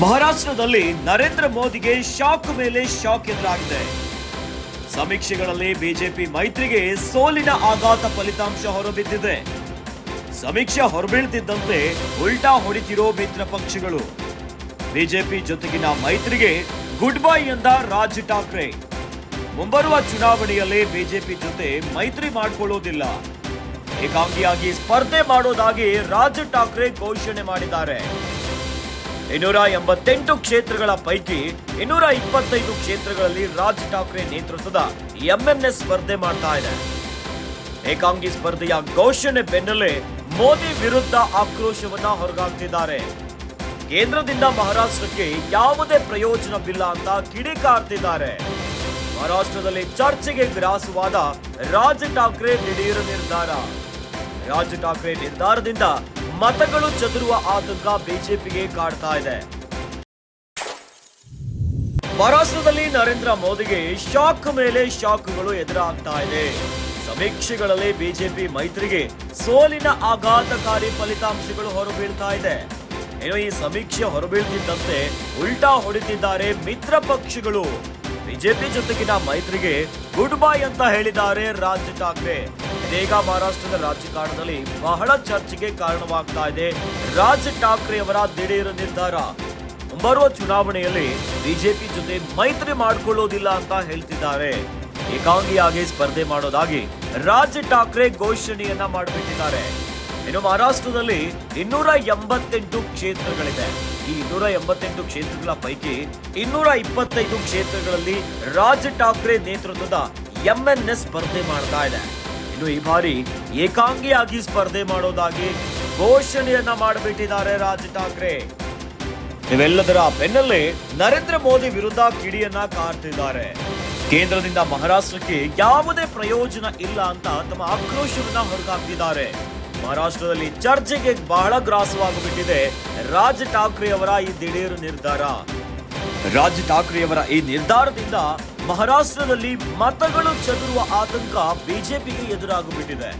ಮಹಾರಾಷ್ಟ್ರದಲ್ಲಿ ನರೇಂದ್ರ ಮೋದಿಗೆ ಶಾಕ್ ಮೇಲೆ ಶಾಕ್ ಎದುರಾಗಿದೆ. ಸಮೀಕ್ಷೆಗಳಲ್ಲಿ ಬಿಜೆಪಿ ಮೈತ್ರಿಗೆ ಸೋಲಿನ ಆಘಾತ ಫಲಿತಾಂಶ ಹೊರಬಿದ್ದಿದೆ. ಸಮೀಕ್ಷೆ ಹೊರಬೀಳ್ತಿದ್ದಂತೆ ಉಲ್ಟಾ ಹೊಡಿತಿರೋ ಮಿತ್ರ ಪಕ್ಷಗಳು. ಬಿಜೆಪಿ ಜೊತೆಗಿನ ಮೈತ್ರಿಗೆ ಗುಡ್ ಬೈ ಎಂದ ರಾಜ್ ಠಾಕ್ರೆ. ಮುಂಬರುವ ಚುನಾವಣೆಯಲ್ಲಿ ಬಿಜೆಪಿ ಜೊತೆ ಮೈತ್ರಿ ಮಾಡಿಕೊಳ್ಳೋದಿಲ್ಲ, ಏಕಾಂಗಿಯಾಗಿ ಸ್ಪರ್ಧೆ ಮಾಡೋದಾಗಿ ರಾಜ್ ಠಾಕ್ರೆ ಘೋಷಣೆ ಮಾಡಿದ್ದಾರೆ. 288 ಕ್ಷೇತ್ರಗಳ ಪೈಕಿ 225 ಕ್ಷೇತ್ರಗಳಲ್ಲಿ ರಾಜ್ ಠಾಕ್ರೆ ನೇತೃತ್ವದ ಎಂಎನ್ಎಸ್ ಸ್ಪರ್ಧೆ ಮಾಡ್ತಾ ಇದೆ. ಏಕಾಂಗಿ ಸ್ಪರ್ಧೆಯ ಘೋಷಣೆ ಬೆನ್ನಲ್ಲೇ ಮೋದಿ ವಿರುದ್ಧ ಆಕ್ರೋಶವನ್ನ ಹೊರಗಾಗ್ತಿದ್ದಾರೆ. ಕೇಂದ್ರದಿಂದ ಮಹಾರಾಷ್ಟ್ರಕ್ಕೆ ಯಾವುದೇ ಪ್ರಯೋಜನವಿಲ್ಲ ಅಂತ ಕಿಡಿಕಾರ್ತಿದ್ದಾರೆ. ಮಹಾರಾಷ್ಟ್ರದಲ್ಲಿ ಚರ್ಚೆಗೆ ಗ್ರಾಸವಾದ ರಾಜ್ ಠಾಕ್ರೆ ದಿಢೀರ್ ನಿರ್ಧಾರ. ರಾಜ್ ಠಾಕ್ರೆ ನಿರ್ಧಾರದಿಂದ ಮತಗಳು ಚದುರುವ ಆತಂಕ ಬಿಜೆಪಿಗೆ ಕಾಡ್ತಾ ಇದೆ. ಮಹಾರಾಷ್ಟ್ರದಲ್ಲಿ ನರೇಂದ್ರ ಮೋದಿಗೆ ಶಾಕ್ ಮೇಲೆ ಶಾಕ್ಗಳು ಎದುರಾಗ್ತಾ ಇದೆ. ಸಮೀಕ್ಷೆಗಳಲ್ಲಿ ಬಿಜೆಪಿ ಮೈತ್ರಿಗೆ ಸೋಲಿನ ಆಘಾತಕಾರಿ ಫಲಿತಾಂಶಗಳು ಹೊರಬೀಳ್ತಾ ಇದೆ. ಇನ್ನು ಈ ಸಮೀಕ್ಷೆ ಹೊರಬೀಳ್ತಿದ್ದಂತೆ ಉಲ್ಟಾ ಹೊಡಿತಿದ್ದಾರೆ ಮಿತ್ರ ಪಕ್ಷಗಳು. ಬಿಜೆಪಿ ಜೊತೆಗಿನ ಮೈತ್ರಿಗೆ ಗುಡ್ ಬೈ ಅಂತ ಹೇಳಿದ್ದಾರೆ ರಾಜ್ ಠಾಕ್ರೆ. ಇದೀಗ ಮಹಾರಾಷ್ಟ್ರದ ರಾಜಕಾರಣದಲ್ಲಿ ಬಹಳ ಚರ್ಚೆಗೆ ಕಾರಣವಾಗ್ತಾ ಇದೆ ರಾಜ್ ಠಾಕ್ರೆ ಅವರ ದಿಢೀರ್ ನಿರ್ಧಾರ. ಮುಂಬರುವ ಚುನಾವಣೆಯಲ್ಲಿ ಬಿಜೆಪಿ ಜೊತೆ ಮೈತ್ರಿ ಮಾಡಿಕೊಳ್ಳೋದಿಲ್ಲ ಅಂತ ಹೇಳ್ತಿದ್ದಾರೆ. ಏಕಾಂಗಿಯಾಗಿ ಸ್ಪರ್ಧೆ ಮಾಡೋದಾಗಿ ರಾಜ್ ಠಾಕ್ರೆ ಘೋಷಣೆಯನ್ನ ಮಾಡಿಬಿಟ್ಟಿದ್ದಾರೆ. ಇನ್ನು ಮಹಾರಾಷ್ಟ್ರದಲ್ಲಿ 288 ಕ್ಷೇತ್ರಗಳಿದೆ. ಈ 288 ಕ್ಷೇತ್ರಗಳ ಪೈಕಿ 225 ಕ್ಷೇತ್ರಗಳಲ್ಲಿ ರಾಜ್ ಠಾಕ್ರೆ ನೇತೃತ್ವದ ಎಂಎನ್ಎಸ್ ಸ್ಪರ್ಧೆ ಮಾಡ್ತಾ ಇದೆ. ಇನ್ನು ಈ ಬಾರಿ ಏಕಾಂಗಿಯಾಗಿ ಸ್ಪರ್ಧೆ ಮಾಡೋದಾಗಿ ಘೋಷಣೆಯನ್ನ ಮಾಡಿಬಿಟ್ಟಿದ್ದಾರೆ ರಾಜ್ ಠಾಕ್ರೆ. ಇವೆಲ್ಲದರ ಬೆನ್ನಲ್ಲೇ ನರೇಂದ್ರ ಮೋದಿ ವಿರುದ್ಧ ಕಿಡಿಯನ್ನ ಕಾರ್ತಿದ್ದಾರೆ. ಕೇಂದ್ರದಿಂದ ಮಹಾರಾಷ್ಟ್ರಕ್ಕೆ ಯಾವುದೇ ಪ್ರಯೋಜನ ಇಲ್ಲ ಅಂತ ತಮ್ಮ ಆಕ್ರೋಶವನ್ನ ಹೊರಗಾಕ್ತಿದ್ದಾರೆ. ಮಹಾರಾಷ್ಟ್ರದಲ್ಲಿ ಚರ್ಚೆಗೆ ಬಹಳ ಗ್ರಾಸವಾಗಿಬಿಟ್ಟಿದೆ ರಾಜ್ ಠಾಕ್ರೆ ಅವರ ಈ ದಿಢೀರ್ ನಿರ್ಧಾರ. ರಾಜ್ ಠಾಕ್ರೆ ಅವರ ಈ ನಿರ್ಧಾರದಿಂದ ಮಹಾರಾಷ್ಟ್ರದಲ್ಲಿ ಮತಗಳು ಚದುರುವ ಆತಂಕ ಬಿಜೆಪಿಗೆ ಎದುರಾಗಿಬಿಟ್ಟಿದೆ.